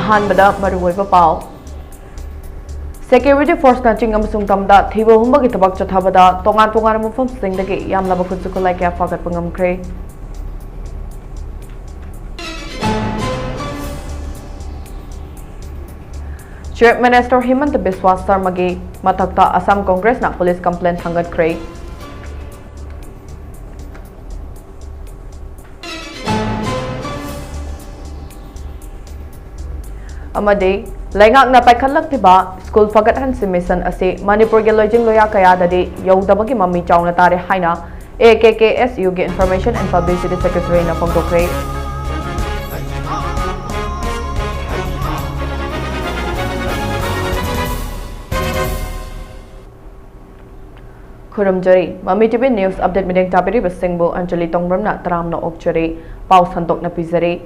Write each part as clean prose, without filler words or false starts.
अहानबदा मरुओइबा pav Security Force na ching amasung tamda thibo humba ki tabak chathabada tongan tongan mufam singdagi yamlaba khutsukulai kya fagat pangamkre Chief Minister Himanta Biswa Sarma gi mathakta Assam Congress na police complaint hangat kre amade Laingak na paikhalak tiba school fagat han simmission ase Manipur ge lojing loya kaya dadi yaudabagi mami chawna tare haina AKKSU ge Information and Publicity Secretary na pangdokre Kurumjari Mami TV News update meeting tapiri besingbo Anjali Tongbram na tram na okchari pau santok na pizari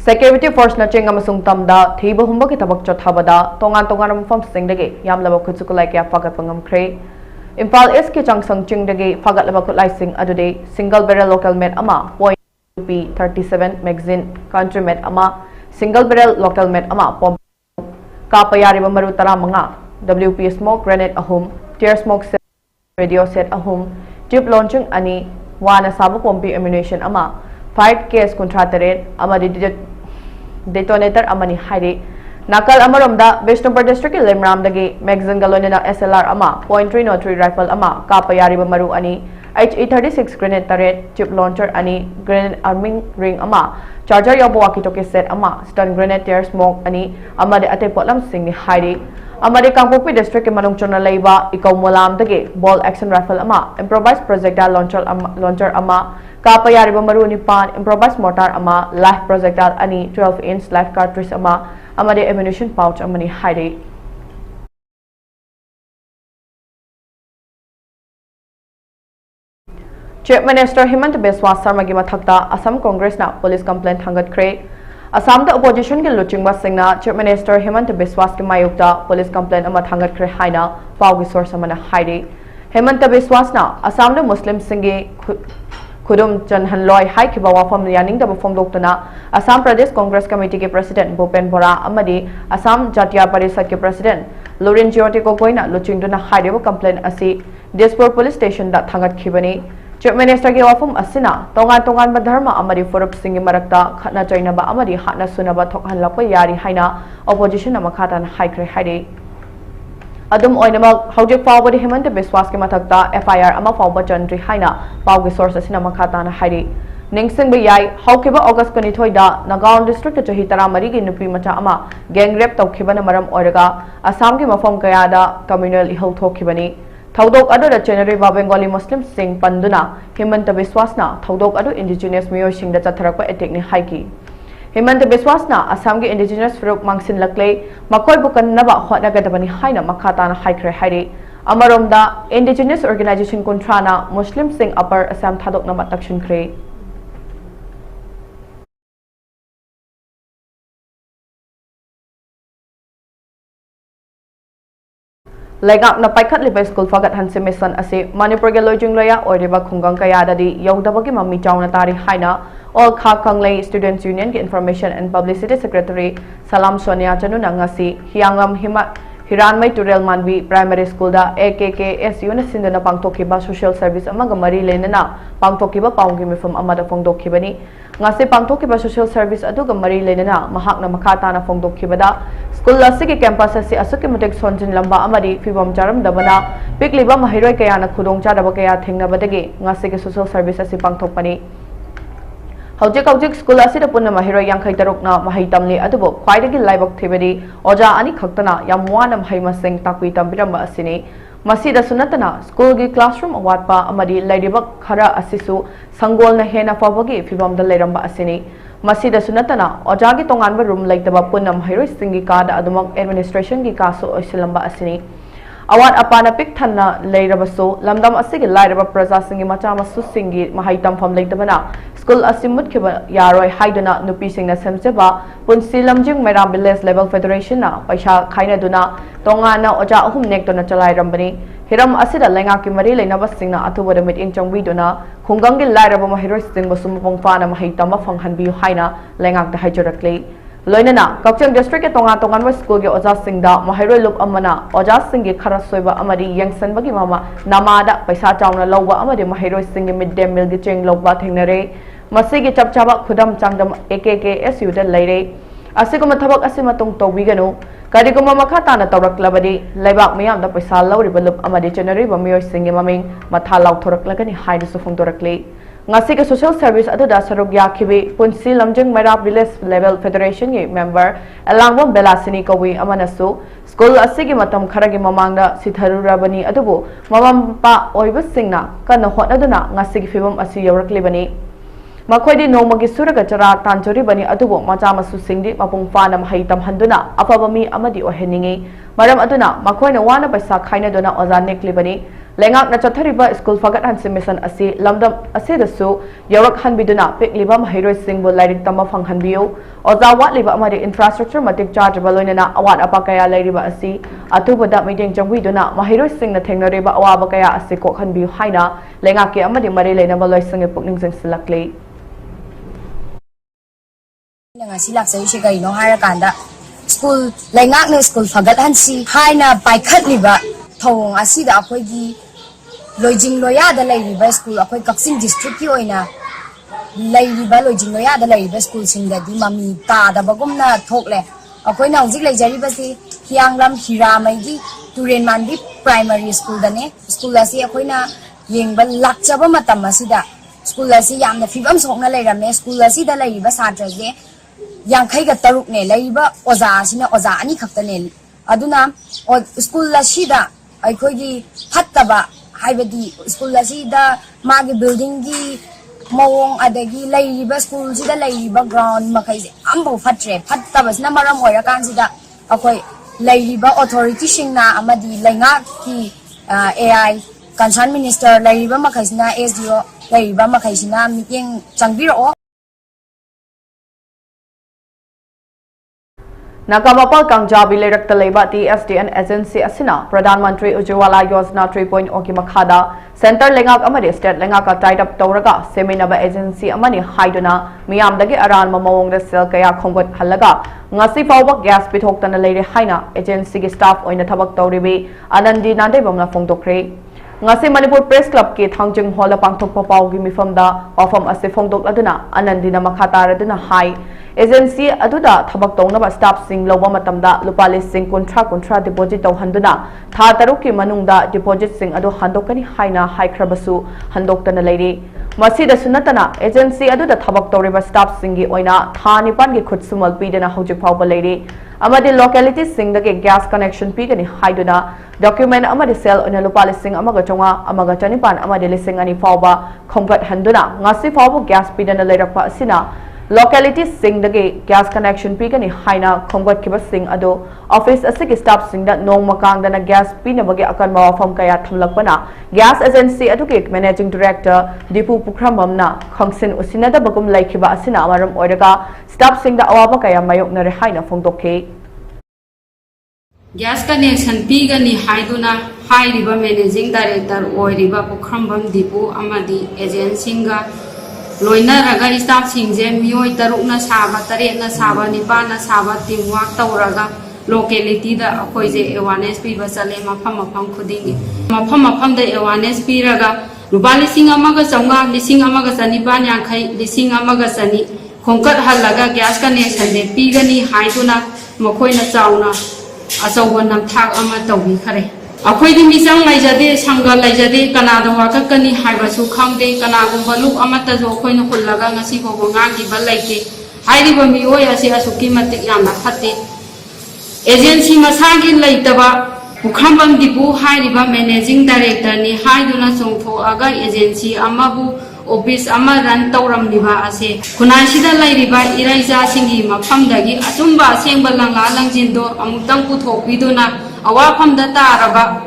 Security Force na ching amasung tamda thiba humba ki tabak chathabada tongan tongan mufam singdagi yamlaba khutsukulai kya fagat pangamkre Impal East ki changsang chingdagi fagat laba khutlai sing adude single barrel local met ama .37 magazine country met ama single barrel local met ama pom kapayari maru tara manga WP smoke grenade ahum tear smoke set radio set ahum tube launching ani wana sabu pompi ammunition ama fight case contracted amadi detonator amani hairi nakal amaromda Bishnupur district limram dagi magazine galonina SLR ama .303 rifle ama kapayari maru ani HE36 grenade turret tube launcher ani grenade arming ring ama charger yobo walkie talkie set ama stun grenade tear smoke ani amade ate potlam sing ni hairi amade Kangpokpi district manung chona leiba ikaw molam dagi ball action rifle ama improvised projectile launcher ama kapayari maru ni pan improvised mortar ama live projectile ani 12-inch live cartridge ama amade ammunition pouch amani hairi Chief Minister Himanta Biswa Sarma gi mathakta Assam Congress na police complaint hangat kre Assam da opposition gi luchingba singna Chief Minister Himanta Biswa ki mayukta police complaint ama hangat kre haina pau gi source amana hairi Himanta Biswa na Assam da Muslim singi Khudum Chanhanloi hai ki bawa fam yaning da bofom doktana Assam Pradesh Congress Committee ke President Bhupen Bora amadi Assam Jatiya Parishad ke President Lorin Jyoti Gogoi na luchingduna hairibo complaint asi Dispur Police Station da thangat khibani Chief Minister ke wafum asina tongan dharma amadi forup singi marakta khatna chainaba amadi hatna sunaba thokhanlakpa yari haina opposition amakhatan haikre hairi Adum oinamak hojik fawbadi Himanta Biswa ki mathakta FIR ama fawba chandri haina pawgi source asina makhatana hairi ningsing bi yai haukiba August 22 da Nagaon district chahi 13 gi nupi macha ama gang rape tawkhibana maram oiraga Assam ki mafam kaya da communal ihau thokhibani Thaudok adu da January ba Bengali Muslim sing panduna Himanta Biswa na thaudok adu indigenous miyoi sing da chatharakpa attack ni haiki Himanta Biswa na Assam gi indigenous group mangsin lakle makoi bukan naba hotnagadabani haina makhatana haikre hairi amaromda indigenous organization kontrana Muslim sing upper Assam thadok na matakshin kre Laingak na paikhat liba school fagat han simmission ase Manipur ge lojing loya oiriba khungang kaya dadi yaudabagi mami chawna tari haina all kha kanglei students union ge Information and Publicity Secretary Salam Sonia Chanu nangasi hiangam hiranmai turel manvi primary school da AKKSU na sindana pangtokhiba social service amaga mari lenana pangtokhiba paunggi mifam amada phongdokhibani ngase pangtokhiba social service aduga mari lenana mahakna makhata na phongdokhibada School asigi campus asi asuki matik sonjin lamba amadi fibam charam dabana pikliba mahiroi kaya na khudong chadaba kaya thengnabadagi ngasigi social service asi pangthokpani Hojik school asida punna mahiroi yankhai taruk na mahai tamli adubo khwaidagi laibak thibadi oja ani khaktana yamwana mahai masing takwi tambiramba asini masida sunatana school gi classroom awatpa amadi lairibak khara asisu sangol na hena fawagi fibam da lairamba asini Masida sunatana ojagi tonganba room laitaba punam hairoi singi kada adumak administration gi kaso oisilamba asini awat apana pik thanna leirabaso lamdam asigi lairaba praja singi macha masu singi mahaitam pham leitabana school asimut khiba yaroi haiduna nupi singna semseba punsi lamjing meram village level federation na paisa khaina duna tongana oja ahum nek dona chalai rambani hiram asida lenga ki mari leinaba singna atubada meeting changwi duna khungang gi lairaba mahiroi sing basum pongfa na mahaitam phanghan bi haina lenga da haijorakle लोइनना Kakching district के तोंगा school के ओजा सिंगदा महैरोय loop अमना ओजा सिंग के खरा सोइबा अमरी यंगसनबगी मामा नामादा पैसा चावना लौबा अमरी महैरोय सिंग के मिड डे मील के चेंग लौबा थेंगनरे मसीगी चपचाबा खुदम चांगदम AKKSU दा लैरे असिगुम थबक असि मतुंग तौबिगनु करिगुम मखा ताना तौरक्लबदी लेबाक मियामदा पैसा लौरिबा लुप अमरी जनरिबा मियोय सिंग के ममिंग मथा लाउथोरक्लगनि हाइदसु फोंदोरक्ले ngasi ke social service aduda saruk yakhibi punsi lamjung mera village level federation gi member alangwam belasini kawi amanasu school asigi matam kharagi mamangda sitharurabani adubu mamam pa oiba singna kana hotaduna ngasi gi fibam asi yawraklibani makhoi nomagi suraga chara tanjori bani adubu macha masu singdi mapung fana mahai tamhanduna afabami amadi oheningi maram aduna makhoi na wana paisa khaina dona oza neklibani Lengak na chathariba school fagat han mission asi lamdam ase dasu yarak han biduna pikliba mahiroi singbo lairik tama phanghan biu oza wat liba amari infrastructure matik charge baloina na awat apakaya lairiba asi atubada meeting jangwi duna mahiroi sing na thengnariba awaba kaya asi ko khan biu haina lengak ke amadi mari leina baloi singe pukning jing silakle ngasi laksai shi gai no hara kanda school lengak ne school fagat han si haina paikhat liba thong asida akhoi gi loijing loya da laiba school akhoi kaksing district ki oina laiba loijing loya da laiba school singa di mami ta da bagumna thokle akhoi na hojik laijari basi hianglam hiramai gi turen mandi primary school da ne school asi akhoi na yengba lakchaba matam asida school asi yamna fibam sokna lairame school asi da laiba satra ge yankhai ga taruk ne laiba oza asina oza ani khakta ne aduna school asida अखोगी फत्तबा हाइबदी school असीदा मागे building की मवोंग अदगी लैरिबा school सिदा लैरिबा ground मखैसे अम्बो फत्रे फत्तबसना मरम ओयराकान सिदा अखोय लैरिबा authority सिंगना अमदी लैंगा की AI कंसर्न मिनिस्टर लैरिबा मखैसना SDO लैरिबा मखैसना मीटिंग चंगबिरो Nakamapal Kangjabi Lerakta Leba TSDN agency asina Pradhan Mantri Ujjwala Yojana 3.0 ki makhada Center Lengak amadi State Lengaka tied up Tauraga Seminaba agency amani haiduna miyamdagi aran mamawongda sel kaya khonggot halaga ngasi fawba gas pithoktana leire haina agency gi staff oina thabak tawribi Anandi nande bamna phongdokre ngasi Manipur Press Club ki thangjing hall pangthokpa pawgi mifamda ofam ase phongdok laduna Anandi na makhata raduna hai agency aduda thabak tongnaba staff sing loba matamda lupa lising kontra deposit tawhanduna tha taruki manungda deposit sing adu handokani haina haikrabasu handoktana leire masida sunatana agency aduda thabak tawriba staff singi oina tha nipan gi khutsumal pidana hojik phawba leire amadi locality sing dage gas connection pigani haiduna document amadi sel oina lupa lising amaga chonga amaga chanipan amadi lising ani phawba khomgat handuna ngasi phawbu gas pidana leirakpa asina locality sing dage gas connection pigani haina khomgat kiba sing ado office asigi staff sing da nong makang dana gas pinabagi akan mawafam kaya thamlakpana gas agency aduke managing director Dipu Pukramamna khongsin usinada bagum laikhiba asina amaram oiraga staff sing da awaba kaya mayokna re haina phongdokhe gas connection pigani haiduna hairiba managing director oiriba Pukramam Dipu amadi agency ga loina raga staff singje miyoi tarukna saba taretna saba nipana saba teamwork tawraga locality da akhoi je awareness pi basale mafam khuding da awareness pi raga ruba lising amaga chaunga lising amaga chanipan yankhai lising amaga chani khongkat halaga gas connection de pigani haiduna makhoina chauna achauba namthak ama tawbi khare akhoi di misang laijade sangga laijade kanada wakakani haibasu khangde kanagumba luk amata jo khoi no khullaga ngasi ko ngangi balaike hairiba mioi ase asuki matik yamna phatte agency masagi laitaba Pukhamam Dipu hairiba managing director ni haiduna chongtho aga agency amabu office ama ran tawram liba ase khunasida lairiba iraija singi mafamdagi achumba sengba langa langjindo amutang puthokpiduna awafamda taraba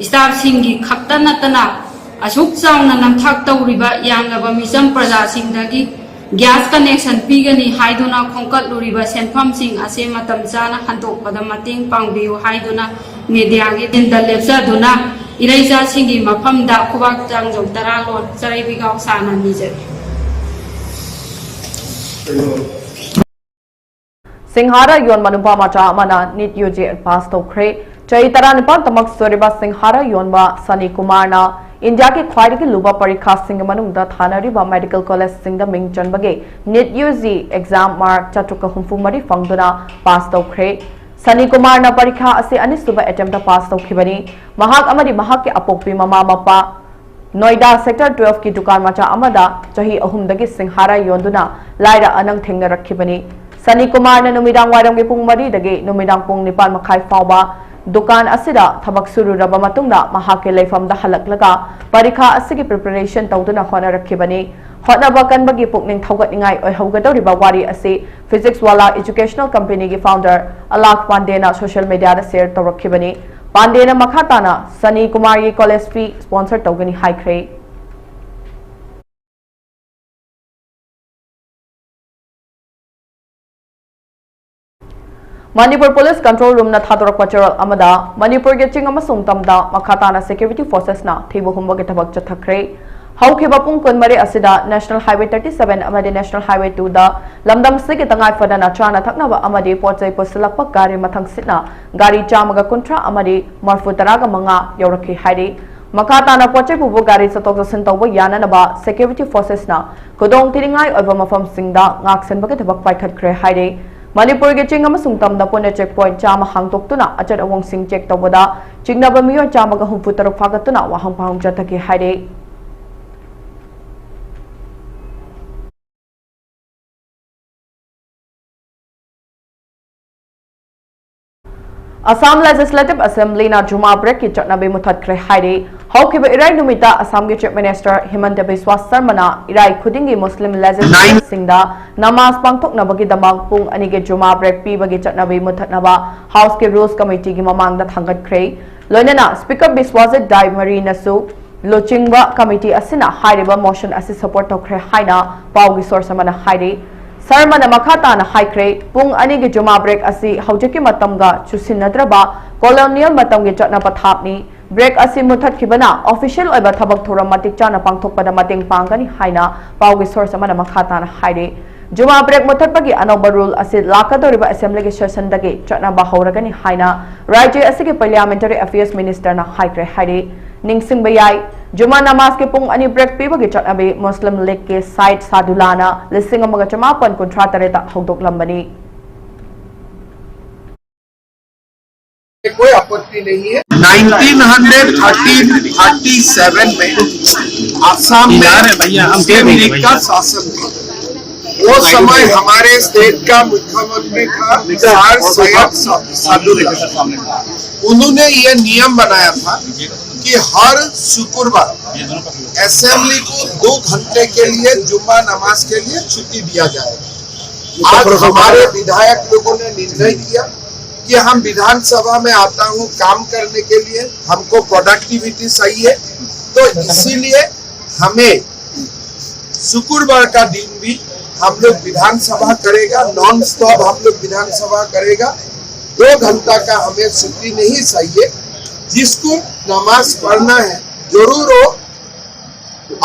staff singi khakta natana asuk chauna namthak tawriba yanglaba misam praja singdagi gas connection pigani haiduna khongkat luriba senpham sing ase matam chana handokpada mating pangbiu haiduna media gi tinda lepsa duna iraija singi mafamda khubak changjong taralon charaibigaw sana nije Singhara yon manupa macha amana NEET UG pass tokre chai tara nipal tamak soriba Singhara yon ba Sani Kumar na India ke khwaidagi luba parikha sing manungda thanariba medical college singda ming chanbage NEET UG exam mark chatuka humfumari fangduna pass tokre Sani Kumar na parikha ase anisuba attempt pass tokhibani mahak amadi mahak ke apokpi mama mapa Noida sector 12 ki dukan macha amada chahi ahumdagi Singhara yonduna laira anang thengna rakhibani Sani Kumar na numidang waram gi pung mari dagi numidang pung nipal makai fawba dukan asida thabak suru raba matungda mahake leifam da halaklaga parikha asigi preparation tawduna khona rakhibani hotna bakan bagi pukning thogat ingai oi haugadoriba wari ase physics wala educational company gi founder Alak Pandey na social media da share tawrakhibani Pandey na makhatana Sani Kumar gi college fee sponsor tawgani haikre Manipur Police Control Room na Thadorak Pacharal Amada, Manipur Getching Amasung Tamda, Makatana Security Forces na, Tibu Humba Getabak Chathakre, How Kibapung Kunmari Asida, National Highway 37, Amadi National Highway 2 da, Lamdam Sigitangai Fadana Chana Taknava Amadi, Portsay Posilakpak Gari Matang Sitna, Gari Jamaga Kuntra Amadi, Marfutaraga Manga, Yoraki Haidi, Makatana Portsay Pubu Gari Satok Sintawa Yana Naba, Security Forces na, Kudong Tiringai Obama Fam Singda, Ngaksen Bagetabak Paikat Kre Haidi, Manipur ge ching amasung tamda pone checkpoint chama hangtoktuna achat awong sing check tawada chingnaba miyo chama ga humpu taruk fagatuna wahang pahum jataki haide Assam Legislative Assembly na Juma break ki chatnabe muthat kre haide haukiba irai numita Assam ge Chief Minister Himanta Biswa Sarma na irai khudingi Muslim Legislative singda namaz pangthok nabagi damang pung ani ge Juma break pi bagi chatnabe muthat naba House ke Rules Committee gi mamang da thangat kre loinana Speaker Biswajit Dai Marina su lochingba committee asina hairiba motion asi support tokre haina pawgi source mana haide Sarma na makata na haikre pung ani ge Juma break asi haujeki matamga chusinnadraba colonial matam ge chatna pathapni break asi muthat khibana official oiba thabak thoram matik chana pangthokpada mating pangkani haina pawgi source mana makata na haide Juma break muthat pagi anoba rule asi lakadoriba assembly ge session dage chatna ba hauragani haina rajya asi ge parliamentary affairs minister na haikre haide ningsing bayai Juma namaz ke pung ani break pi bagi chatnabe Muslim League ke side sadulana lising amaga chamapan kontra tareta hongdok lambani कोई आपत्ति नहीं है 1937 में आसाम में मुस्लिम league का शासन था वो समय हमारे स्टेट का मुख्यमंत्री था सर सैयद सादुल्ला उन्होंने ये नियम बनाया था कि हर शुक्रवार असेंबली को 2 घंटे के लिए जुम्मा नमाज के लिए छुट्टी दिया जाएगा आज हमारे विधायक लोगों ने निर्णय किया कि हम विधानसभा में आता हूँ काम करने के लिए हमको प्रोडक्टिविटी चाहिए तो इसीलिए हमें शुक्रवार का दिन भी हम लोग विधानसभा करेगा नॉन स्टॉप हम लोग विधानसभा करेगा 2 घंटा का हमें छुट्टी नहीं चाहिए जिसको नमाज पढ़ना है जरूर वो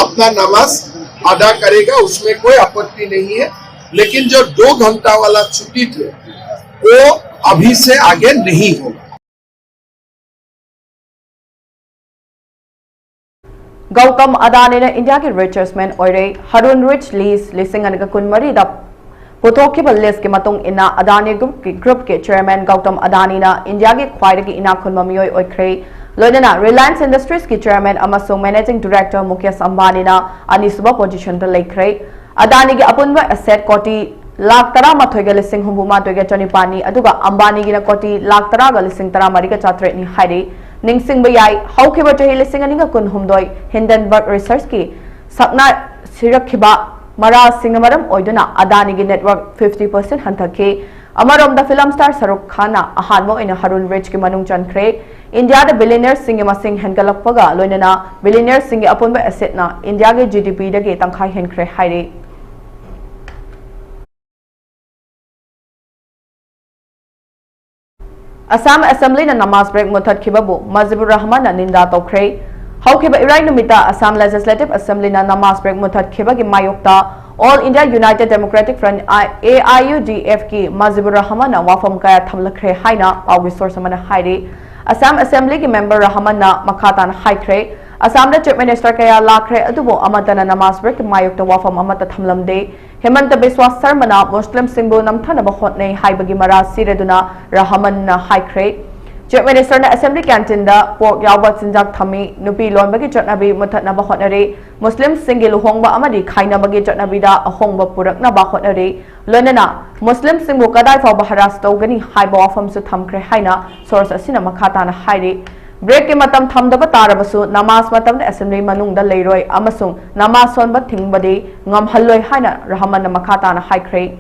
अपना नमाज अदा करेगा उसमें कोई आपत्ति नहीं है लेकिन जो 2 घंटा वाला छुट्टी थे वो अभी से आगे नहीं होगा Gautam Adani na India ke richest man oire Harun Rich Lees lising anaga kunmari da puthokhiba list ke matung ina Adani group ke chairman Gautam Adani na India ke khwaidagi ina khunma miyoi oikre loinana Reliance Industries ke chairman amasung managing director Mukesh Ambani na anisuba position da laikre Adani ke apunba asset koti lakh 13 ga lising humbuma toiga chanipani aduga Ambani gi na koti lakh 13 ga lising 13 ga chatre ni haide ningsing bayai haukiba tahi lising ani ga kun humdoi Hindenburg Research ki sakna sirakhiba mara singamaram oiduna Adani gi network 50% hanthake amarom da film star Saruk Khan na ahanmo ina Harun Rich ki manung chankre India da billionaire sing masing hengalakpaga loinana billionaire sing apunba asset na India ge GDP da ge tangkhai henkre haide Assam Assembly na namaz break muthat khibabu Mazibur Rahman na ninda tokre haukiba irai numita Assam Legislative Assembly na namaz break muthat khibagi mayokta All India United Democratic Front AIUDF ki Mazibur Rahman na wafam kaya thamlakre haina pawi source mana hairi Assam Assembly ki member Rahman na makhatan haikre Assam da Chief Minister kaya lakre adubo amadana namaz break mayuk ta wafam amata thamlamde Hemanta Biswa Sarmana Muslim Singbo namthana bahotne haibagi mara sireduna Rahman na haikre Chief Minister na Assembly Canteen da pork yawat sinjak thami nupi lon bagi chotnabi muthatna ba hotnari Muslim singi luhongba amadi khaina bagi chotnabi da ahongba purakna ba hotnari lonana Muslim singbu kadai fa baharas tawgani haiba wafam su thamkre haina source asina makhata na hairi break ke matam thamdaba tarabasu namaz matam da assembly manung da leiroi amasung namaz sonba thingbadi ngamhalloi haina Rahman na makhata na haikre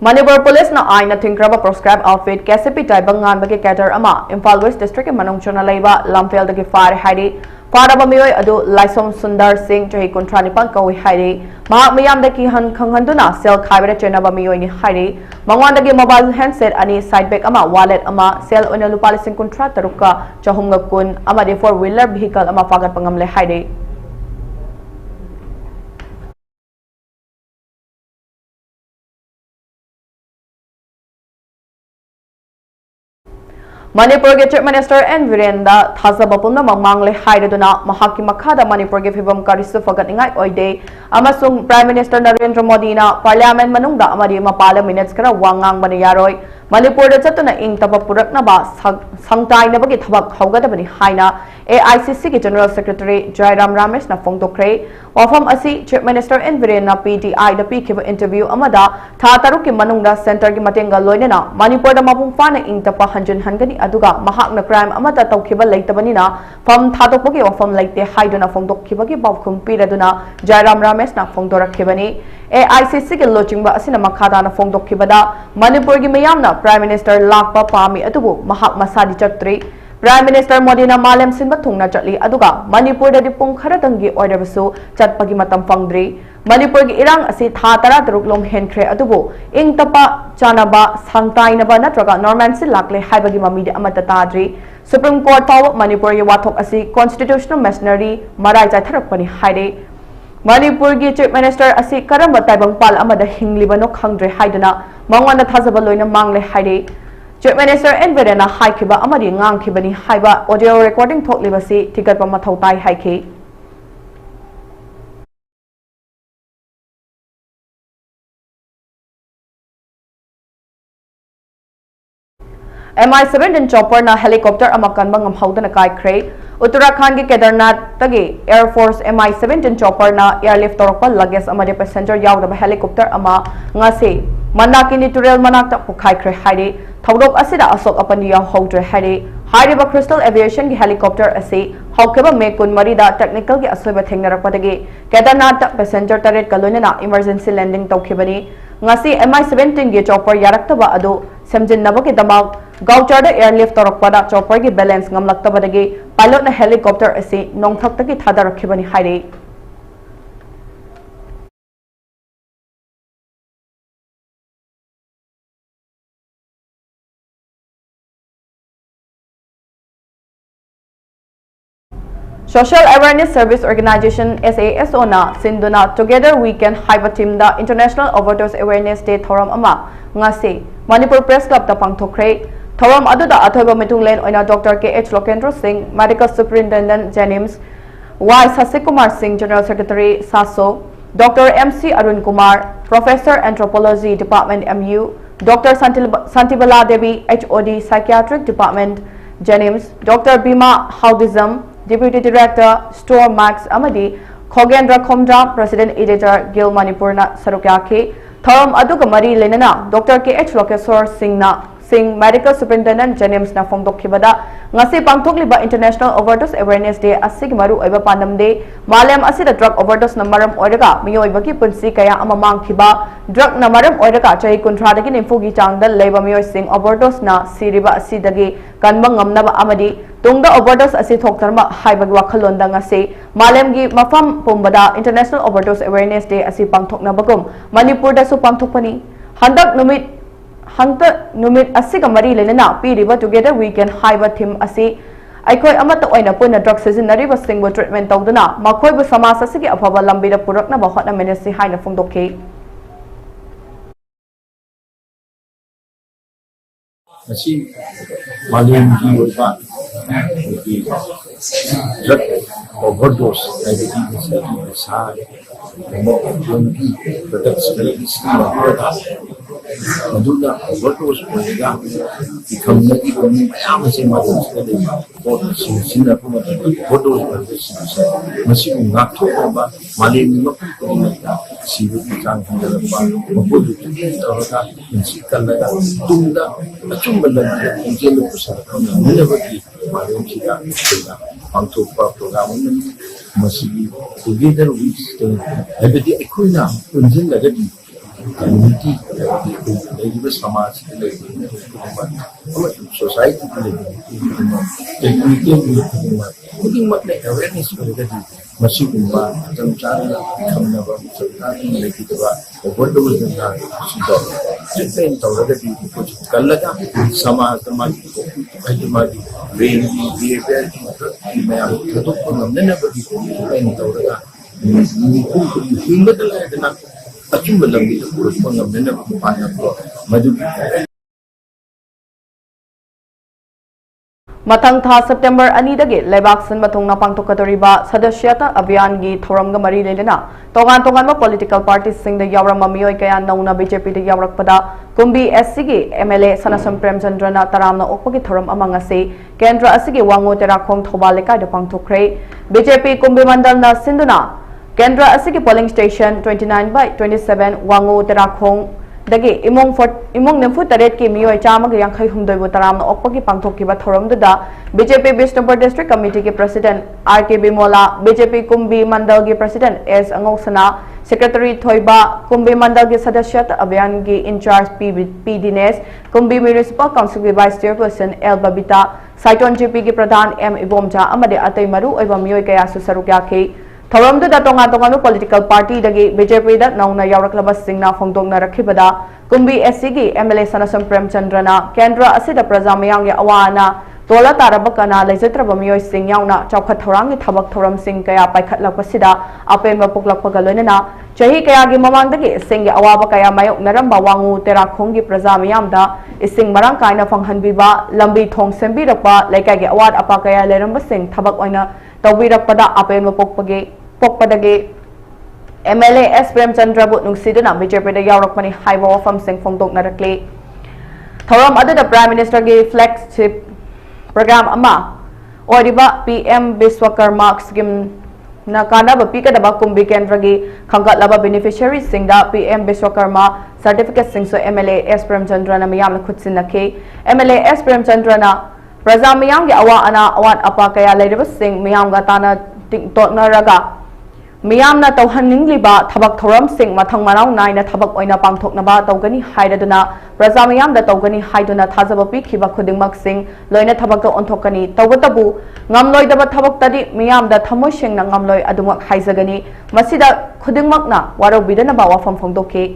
Manipur Police na ay na tingraba prescribe outfit KCP type bangan bagi cater ama Imphal West District manung chona laiba Lamphel dagi fire haidi fara ba miyoy adu Laisom Sundar Singh jahi kontrani pang kawi haidi mahak miyam dagi han khanghanduna sel khaibara chena ba miyoy ni haidi mangwan dagi mobile handset ani side bag ama wallet ama sel ona lupa lising kontra taruka chahunga kun ama de four wheeler vehicle ama fagat pangamle haidi Manipur ke Chief Minister N Virendra Thazabapulna Mamangle Haidaduna Mahaki Makhada Manipur ke Fibam Karisu Fagat Ingai Oide Amasung Prime Minister Narendra Modi na Parliament Manungda Amadi Mapala Minutes Kara Wangang Banayaroi Manipur da Chatuna Ing Tapapurak na ba Sangtai na bagi Tabak Hogada Bani Haina AICC ki General Secretary Jairam Ramesh na Fongtokre Wafam Asi Chief Minister N Virendra PTI da Pikiba interview Amada Thataru ki Manungda Center ki Matenga Loinena Manipur da Mapungfa na Ing Tapa Hanjun Hangani aduga mahak na crime amata tawkiba leitabani fam thatokpagi wafam leite haiduna fongdokkibagi bawkhum piraduna Jairam Ramesh na fongdorakhibani AICC ki lochingba asina makhada na fongdokkibada Manipur gi mayamna Prime Minister lakpa pami adubu mahak masadi chatri Prime Minister Modi na malem sinba thungna chatli aduga Manipur da dipung kharatangi order basu chatpagi matam fangdri Manipur gi irang asi tha tara taruk lom henkhre adubu ing tapa chanaba sangtai na ba natraga normancy lakle haibagi mami de amata tadri Supreme Court taw Manipur gi wathok asi constitutional machinery marai chai tharakpani haide Manipur gi Chief Minister asi karamba taibang pal amada hinglibano khangdre haidana mangwana thazaba loina mangle haide Chief Minister N Virendra haikiba amadi ngangkhibani haiba audio recording thoklibasi tigatpa mathau tai haiki MI7 din chopper na helicopter amakan bangam hauda na kai kre Uttarakhand ki Kedarnath tagi Air Force MI7 din chopper na airlift torokpa luggage amade passenger yawda ba helicopter ama ngase manakini turel manakta pukhai kre haide thodok asida asok apani yaw hautre haide haide ba Crystal Aviation ki helicopter ase haukeba me kun marida technical ki asoiba thengnarakpa tagi Kedarnath passenger taret kalonena emergency landing tawkhibani ngasi MI17 gi chopper yaraktaba adu semjinnaba ki damak Gauchar da airlift torokpada chopper ki balance ngamlaktabadagi pilot na helicopter ase nongthak thada rakhibani haire Social Awareness Service Organization SASO na sinduna Together We Can haiba team da International Overdose Awareness Day thoram ama ngasi Manipur Press Club ta pangthokre thoram aduda athoiba mitunglen oina Dr. KH Lokendra Singh Medical Superintendent Janims Y Sasikumar Singh General Secretary SASO Dr. MC Arun Kumar Professor Anthropology Department MU Dr. Santibala Devi HOD Psychiatric Department Janims Dr. Bima Haudism Deputy Director Store Max Amadi Khogendra Khomdra President Editor Gil Manipurna Sarukyaki Thoram aduga mari lenana Dr. KH Lokeswar Singh Medical Superintendent Janims na fongdokkibada ngasi pangthokliba International Overdose Awareness Day asig maru oiba pandam day malem asida drug overdose na maram oiraga miyoibagi punsi kaya ama mangkhiba drug na maram oiraga chai kunthra dagi nimfugi changda leiba miyoy sing overdose na siriba asidagi kanba ngamnaba amadi tungda overdose asi thoktarma haibagi wakhalonda ngasi malemgi mafam pumbada International Overdose Awareness Day asi pangthoknabagum Manipur da su pangthokpani handak numit hangta numit asiga mari lenana piriba together we can haiba thim asi aikoi amata oina puna drug seasonary ba singbo treatment tawduna makhoi bu samas asigi afaba lambira purakna ba hotna menesi haina phongdokhi Masih malam di luar di drug overdose diabetes besar mau lagi produksi semua produk Madura overdose mereka di community ini masih malam sekali overdose sini pun overdose produksi masih ngatur apa malam ini mereka sibuk dengan apa membuat orang masih kalau tunda cuma lagi jadi besar mana bagi malam kita kita untuk program ini masih together we stay ada di equina unjung ada di community dari bersama lagi society lagi jadi mungkin makna awareness mereka di masih umma cara kami nak cerita ini kita overdose dengan sudah jadi tahu ada di kalau sama sama itu mati brain behavior मैं तो हमने ना कभी नहीं तो रहा हिम्मत लाया ना अच्छी लंबी तो पूरा हमने ना पाया तो मजबूत Matang tha September ani dagi lebak san matong na pangtokadoriba sadasyata abhiyan gi thoramga mari lelena tongan ma political parties sing da yawra mamioi kaya nauna BJP da yawrak pada kumbi SC gi MLA Sanasam Premchandra na taramna okpagi thoram amang ase kendra asigi wango tera khong thobaleka da pangtokre BJP kumbi mandal na sinduna kendra asigi polling station 29/27 wango tera khong dagi imong nemfu taret ki mioi chama ga yankhai humdoi bu taram na okpagi pangthokki ba thoram da BJP Bishnupur District Committee ki President RK Bimola BJP Kumbi Mandal ki President S Angosana Secretary Thoiba Kumbi Mandal ki Sadasyat Abhiyan ki Incharge P Dines Kumbi Municipal Council ki Vice Chairperson L Babita Saiton GP ki Pradhan M Ibomja amade atai maru oiba mioi kaya su saruk yakhi thoram da tongan political party dagi BJP da nauna yawraklaba singna phongdokna rakhibada kumbi SC gi MLA Sanasam Premchandra na kendra asida praja mayang ya awana tola tarabakana leijatraba mioi sing yauna chawkhat thorang gi thabak thoram sing kaya paikhatlakpasida apen ma puklakpaga loinana chahi kaya gi mamang dagi sing ya awaba kaya mayok naramba wangu tera khong gi praja mayam da ising marang kaina phanghanbiba lambi thong sembi rakpa laikai gi awad apa kaya leramba sing thabak oina tawbirakpada apen ma pokpadagi MLA S Premchandra bu nungsiduna BJP da yawrakmani haiba wafam sing phongdok narakli thoram adada Prime Minister gi flagship program ama oriba PM Biswakarma scheme na kana ba pika da ba kumbi kendra gi khangkat laba beneficiaries sing da PM Biswakarma certificate sing so MLA S Premchandra na miyam na khutsin nakhe MLA S Premchandra na praja miyam gi awa ana awat apa kaya leireba sing miyam ga tana totna raga miyam na tawhaning liba thabak thoram sing mathang marau nai na thabak oina pangthok na ba tawgani haidaduna praja miyam da tawgani haiduna thajaba pi khiba khudingmak sing loina thabak to onthokani tawbatabu ngamloi da thabak tadi miyam da thamoi sing na ngamloi adungak haizagani masida khudingmak na waro bidana ba wafam phongdokhe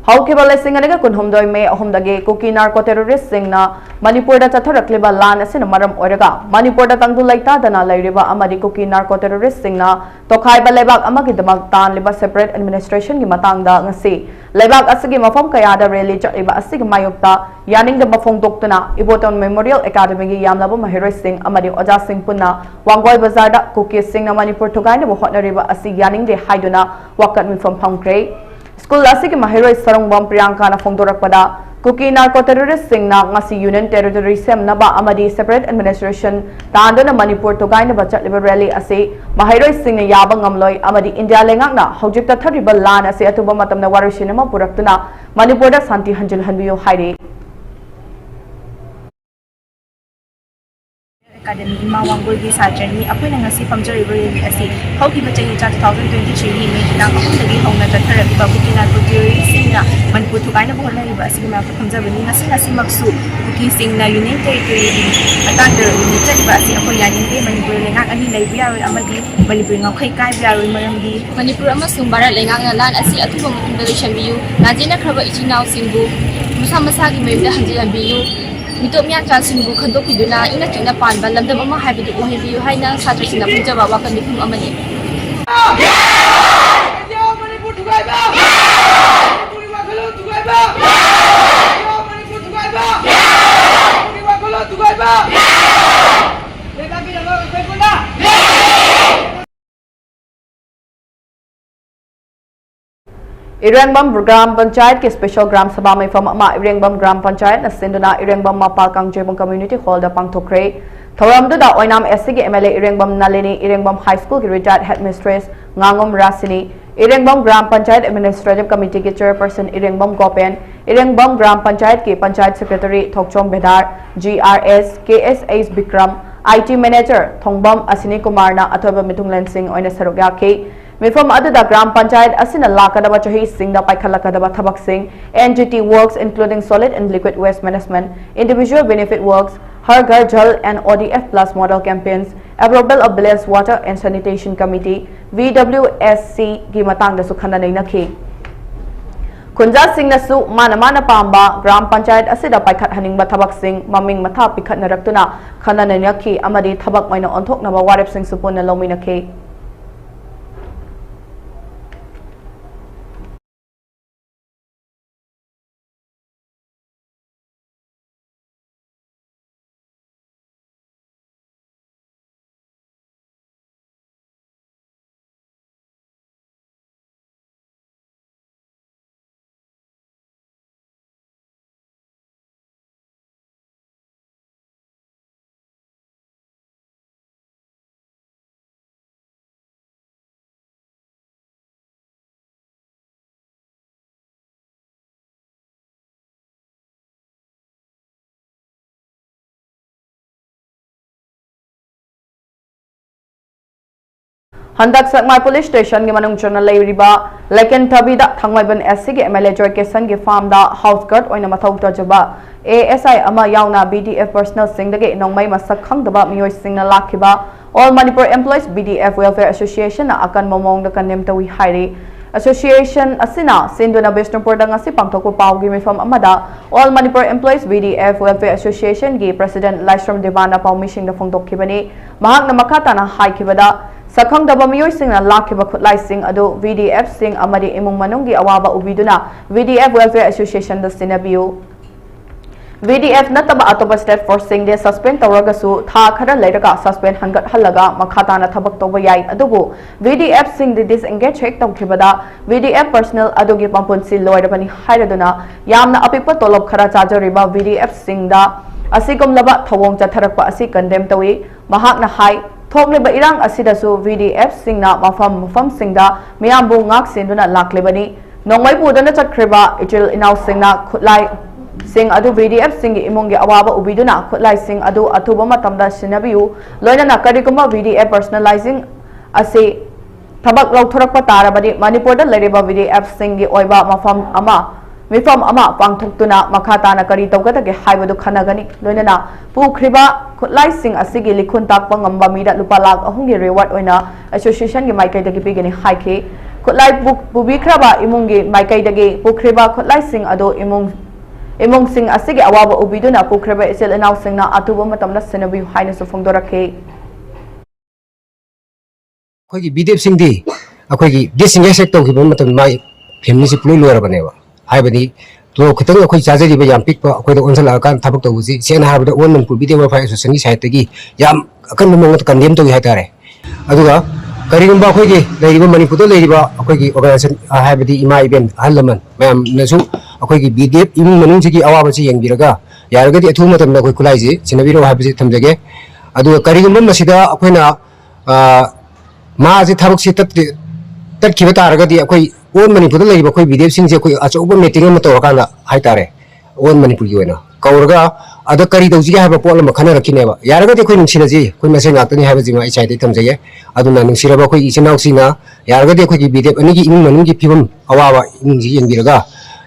Haukiba lesing anaga kunhumdoi me ahumdagi kuki narco terrorist singna Manipur da chatharakliba lan asina maram oiraga Manipur da tangdu laita dana lairiba amadi kuki narco terrorist singna tokhai ba lebak amagi damak tan liba separate administration gi matangda ngasi lebak asigi mafam kaya da rally chariba asigi mayukta yaning da mafong doktuna Iboton Memorial Academy gi yamlaba mahiroi sing amadi oja sing punna wangoi bazar da kuki singna Manipur thogai na hotnariba asigi yaning de haiduna wakat mi from phangkrei School asigi mahiroi sarungbam Priyanka na phongdorakpada kuki narco terrorist singna ngasi union territory semnaba amadi separate administration tandona Manipur togai na bachatliba rally ase mahiroi singna yaba ngamloi amadi India lengakna hojikta thariba lan ase atuba matamna warishinama puraktuna Manipur da santi hanjil hanbiyo hairi Academy Ima Wangul gi Sajani apoina ngasi pamjariba yemi asi hauki bachayi cha 2023 ni mekina akundagi hauna tathara ba bukina kutiri singna Manipur thukaina bohna riba asi ma pamjabani ngasi maksu buki singna union territory ni atandar ni chariba asi apoy yanin te Manipur lengak ani laibiya roi amadi Manipur ngakhai kai biya roi maramdi Manipur amasung barat lengak na lan asi atuba mutungda loishambiyu najina khraba ichinau singbu musa masagi mayumda hanjilambiyu Mitok miyak chansin bu khandok piduna ina chingna panba lamdam ama haibadu ohibiyu haina satrasina punjaba wakan miphum amani Irengbam Gram Panchayat के special ग्राम सभा में फम अमा इरेंगबम ग्राम पंचायत न सिंधुना इरेंगबम मपाल कांगजेबम community hall दा पांगथोखरे थौरामदुदा Oinam SC के MLA Irengbam Nalini Irengbam high school की retired headmistress ngangom Rasini Irengbam gram panchayat administrative committee के चेयरपर्सन इरेंगबम गोपेन इरेंगबम ग्राम पंचायत के panchayat secretary Thokchom Bedar GRS KSS Vikram IT manager Thongbam Asini Kumar ना अथवा मिथुंगलन सिंह ओइना सरुक याखे मिफम अदुदा ग्राम पंचायत असिना लाकदबा चही सिंगदा पाइखलकदबा थबक सिंग NGT works including solid and liquid waste management individual benefit works Har Ghar Jal and ODF plus model campaigns approval of village water and sanitation committee VWSC की मतंग सुखंदा नैनखी खुंजा सिंगनसु माना पांबा ग्राम पंचायत असिदा पाइखत हनिंगबा थबक सिंग ममिंग मथा पिखतनरक्तुना खंदा नैनखी अमदी थबक मैना ओंथोकनबा वारेप सिंग सुपुन लौमिनखी हंदक सकमाई पुलिस स्टेशन के मनुंग चुना लेरिबा लेकिन तबीदा थंगमाइबन एससी के एमएलए जॉय केसन के फार्म दा हाउस गार्ड ओइना मथौ तजबा एएसआई अमा यावना बीडीएफ पर्सनल सिंगदगे नोंमै मसक खंगदबा मियोय सिंगना लाखिबा all Manipur employees BDF welfare association ना अकन मोमोंग द कनेम तवी हाइरे एसोसिएशन असिना सिंधुना बिष्णुपुर दा ngasi pangthokpa pawgi mifam amada all Manipur employees BDF welfare association की प्रेसिडेंट लाइश्रम देवाना पाउमिसिंग द फोंदोखिबनी महाकना मखाताना हाइखिबदा सखंग दबा मियोय सिंगना लाखिबा खुलाई सिंग अदो वीडीएफ सिंग अमरी इमुंग मनुंगी अवाबा उबिदुना वीडीएफ वेलफेयर एसोसिएशन द सिनाबियो वीडीएफ नतबा अतोबा स्टेट फोर्स सिंग दे सस्पेंड तवरगसु था खरा लेरगा सस्पेंड हंगत हल्लगा मखाताना थबक तोबा याई अदुबो वीडीएफ सिंग दे डिसएंगेज हेक तौखिबदा वीडीएफ पर्सनल अदुगी पंपुनसी लोयरबनी हाइरदुना यामना अपिपा तोलब खरा चाजरिबा वीडीएफ सिंग दा असिगुमलबा थवोंग चथरकपा असि कंडेम तवी महाकना हाई थोकलेबा इरांग असिदसु वीडीएफ सिंगना मफम सिंगदा मियामबु ngak sinduna laklebani nongmai pudana chakhreba ichil inaw singna khutlai sing adu VDF सिंग इमुंगे अवाबा उबिदुना खुलाई सिंग अदु अथुबा मतमदा सिनाबियु लोइना करिगुमा वीडीएफ पर्सनलाइजिंग असे थबक लौथरकपा तारबदि मणिपुर दा लेरेबा वीडीएफ सिंग गी ओइबा मिफम अमा पांगथुक्तुना मखाताना करी तौगदगे हाइबदु खनगनी लोइना पुख्रिबा खुलाई सिंग असिगी लिखुन ताकपा ngamba मीदा लुपा लाख अहुंगी रिवार्ड ओइना एसोसिएशन गी माइकैदगी पिगनी हाइखे खुलाई बुबिख्रबा इमुंगी माइकैदगी पुख्रिबा खुलाई सिंग अदो इमुंग सिंग असिगी अवाबा उबिदुना पुख्रिबा इसेल इनाव सिंगना अतुबा मतमना सिनबि हाइना सुफुंगदोरखे अखोगी बीडीएफ सिंगदी अखोगी डिसएंगेज तौखिबा मतम माइ फैमिली से पुलो लोरबनेवा हाइबदी तो खतंग अखोई चाजरिबा याम पिकपा अखोइदा ओनसला कान थाबक तौबुजी सेना हाबदा ओन मनपुर बीडीएफ वेलफेयर एसोसिएशन की साइड तगी याम अकन ममंग कंडेम तौई हाइतारे अदुगा करिगुंबा अखोगी लेरिबा मणिपुर तो लेरिबा अखोगी ऑर्गेनाइजेशन हाइबदी इमा इवेंट हलमन मैम नसु अखोगी बीडीएफ इमुंग मनुंगसिगी अवाबसी यंगबिरगा यारगदी अथु मतमदा अखोई खुलाइजी सिनबिरो हाइबसी थमजगे अदुगा करिगुंबा मसिदा अखोइना माजे थाबक से तत्खिबा तारगदी अखोई ओन मणिपुर लेरिबा अखोई बीडीएफ सिंग से अखोई अचौबा मीटिंग अमा तौरकांदा हाइतारे ओन मणिपुर की ओइना कौरगा अद करी दौजी है पोल खन रखीनेब यारगदी अखोई नुंसिनजी अखोई मसे ngakतनी हाबजिमा इचाइदे थमजये अदुना नुंसिरबा अखोई इचिनाउसिना यारगदी अखोई बीदेप अनिगी इमुंग मनुंगी फिबम अवावा इमुंगी येंगिरगा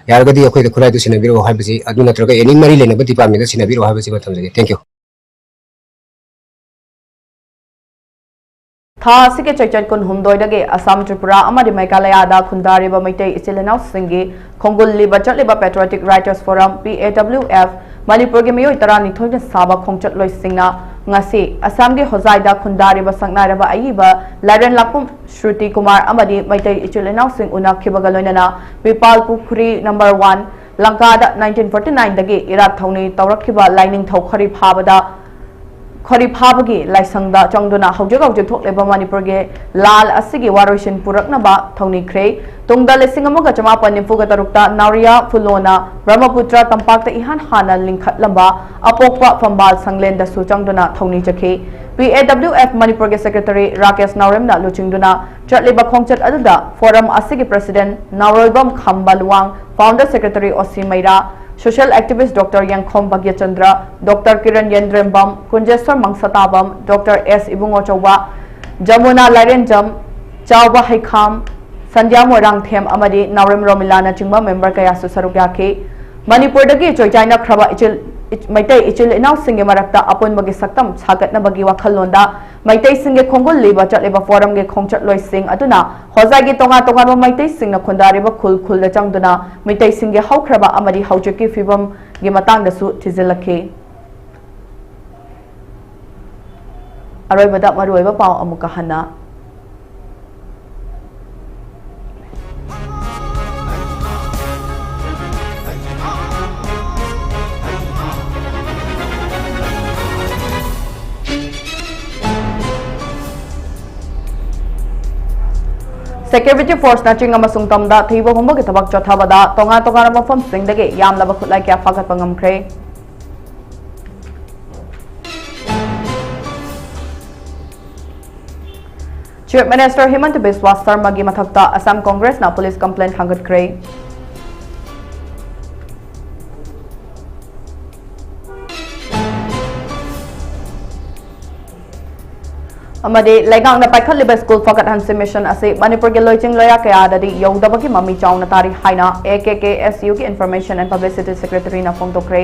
यारगदी अखोई खुलाइदु सिनाबिरो हाबजि अदु नत्रगा एनी मरी लेनब डिपार्टमेंट सिनाबिरो हाबजि थमजये थैंक यू था सिके चैचन कुन हुमदोइदगे असम त्रिपुरा अमदि मेघालयदा खुंदारिबा मैतै इचिलेनाउ सिंगी खोंगुल लिबा चटलिबा patriotic writers forum PAWF Manipur के मियोय तरानिथोय ने साबा खोंगचट लोइसिंगना ngasi असम के होजाइदा खुंदारिबा संगनारबा अयिबा लाइरन लापुम श्रुति कुमार अमदि मैतै इचिलेनाउ सिंग उना खिबगा लोइनना पिपाल पुखुरी नंबर 1 लंकादा 1949 दगे इराक थौनी तौरखिबा लाइनिंग थौ खरि फाबदा खरी फाबगी लाइसंगदा चंगदुना हौजग हौजग थोकलेबा मणिपुर के लाल असिगी वारोइसिन पुरकनबा थौनिख्रे तुंगदा लिसिंग अमगा चमापन निफुगा तरुक्ता नारिया फुलोना ब्रह्मपुत्र तंपाकता इहान हाना लिंखटलंबा अपोकपा फंबाल संगलेंदा सु चंगदुना थौनी चखे PAWF मणिपुर के सेक्रेटरी राकेश नावरेमना लुचिंगदुना चटलेबा खोंगचट अदुदा फोरम असिगी president Naoroibam Khambaluwang founder secretary ओसी मैरा social activist doctor Yangkhom Bhagyachandra doctor Kiran Yendrembam Kunjeshwar Mangsatabam doctor S Ibungo Chaoba Jamuna Lairenjam Chaoba हैखाम संध्या मोरांगथेम अमदी नावरेम रोमिलाना चिंबा मेंबर कयासु सरुक याखे मणिपुरदगी चोइचाइना खरबा मैतै इचिल इनाउ सिंगे मरक्ता अपुनबगी सक्तम सागतनबगी वखललोंदा मैतै सिंगे खोंगुल लिबा चटलेबा फोरम गे खोंगचट लोइ सिंग अदुना होजागी तोंगा तोंगा मैतै सिंगना खुंदारिबा खुल खुलदा चंगदुना मैतै सिंगे हौखरबा अमदी हौजकी फिबम गे मतांगदसु थिजिलखे अरोइबदा मरुइबा पाव अमुका हना Security Force na ching amasung tamda thiba humba ki tabak chothabada tonga tonga mafam singdage yamlaba khutlai kya fagat pangamkhre Chief Minister Himanta Biswa Sarma gi mathakta Assam Congress na police complaint hangatkre अमदे लेगांग ना पाइखलिबा school फगत हंसे mission असे मणिपुर के लोइचिंग लोया कयाददी यौदबगी mummy Chowna तारी हाइना AKKSU की information and publicity secretary ना फोंगतोक्रे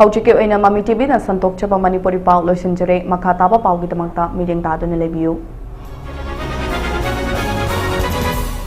हौजिके ओइना mummy TV ना संतोक छबा मणिपुरी पाउ लोइसिंजरे मखा ताबा पाउ गी दमंगता मीडिंग तादुने लेबियु